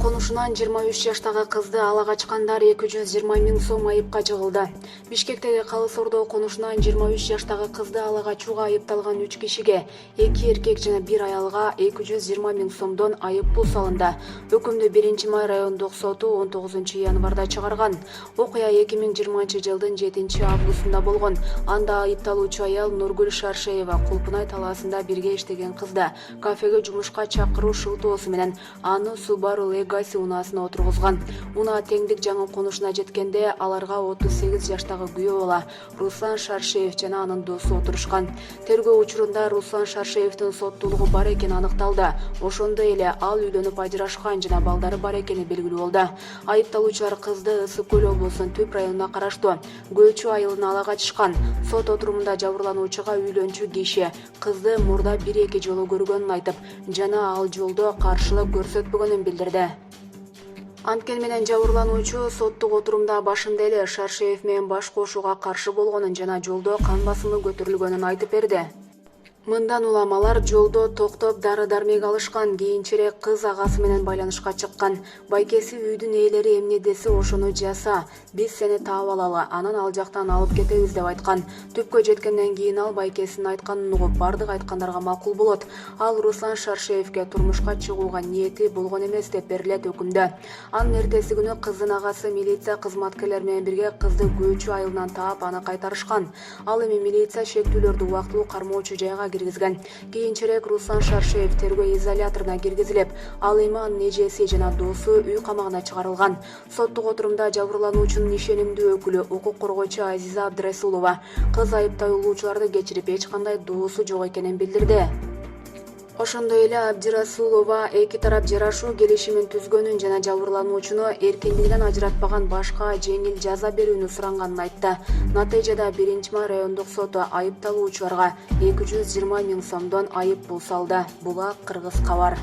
конушунан 23 жаштагы кызды ала качкандар 220 миң сом айыпка жыгылды. Бишкектеги Калыс Ордо конушунан 23 жаштагы кызды ала качууга айыпталган 3 кишиге, 2 эркек жана 1 аялга 220 миң сомдон айып пул салынды. Өкүмдү 1-Май райондук соту 19 январда чыгарган. Окуя 2020-жылдын 7-августунда болгон. Анда айыпталуучу аял Нургүл Шаршеева Кулпунай талаасында бирге иштеген кызды кафеге жумушка чакыруу шылтоосу менен аны Subaru Legacy унаасына отургузган. Унаа теңдик жаңы конушуна жеткенде аларга 38 жаштагы күйөө бала Руслан Шаршеев жана анын досу отурушкан. Тергөө учурунда Руслан Шаршеевдин соттуулугу бар экени аныкталды. Ошондой эле ал үйлөнүп ажырашкан жана балдары бар экени белгилүү болду. Айыпталуучулар кызды Ысык Көл облусунун Түп районуна караштуу Көөчү айылына ала качышкан. Сот отурумунда жабырлануучуга үйлөнчү киши кызды мурда 1-2 жолу көргөнүн айтып, жана ал жолдо каршылык көрсөтпөгөнүн билдирди. Анткени менен жабырлануучу соттук отурумда башында эле Шаршеев менен баш кошууга каршы болгонун жана жолдо кан басымы көтөрүлгөнүн айтып берди. Мындан уламалар жолдо токтоп дары-дармек алышкан. Кийинчерээк кыз агасы менен байланышка чыккан. Байкеси үйдүн ээлери эмне десе ошону жаса. Биз сени таап алалы, анан ал жактан алып кетебиз деп айткан. Түпкө жеткенден кийин ал байкесинин айтканын угуп, бардык айткандарга макул болот. Ал Руслан Шаршеевге турмушка чыгууга ниети болгон эмес деп берилет өкүмдө. Анын эртеси күнү кыздын агасы милиция кызматкерлери менен бирге кызды Көөчү айылынан таап аны кайтарышкан. Ал эми милиция шектүүлөрдү убактылуу кармоочу жайга киргизген. Кийинчерээк Руслан Шаршеев тергөө изоляторуна киргизилип, ал эми анын эжеси жана досу үй камагына чыгарылган. Соттук отурумда жабырлануучунун ишенимдүү өкүлү укук коргоочу Азиза Абдрасулова кыз айыпталуучуларды кечирип эч кандай доосу жок экенин билдирди. Ошондой эле Абдрасулова эки тарап жарашуу келишимин түзгөнүн жана жабырлануучуну эркиндигинен ажыратпаган башка жеңил жаза берүүнү суранганын айтты. Натыйжада 1-Май райондук соту айыпталуучуларга 220 миң сомдон айып пул салды. Буга Кыргыз Кабар.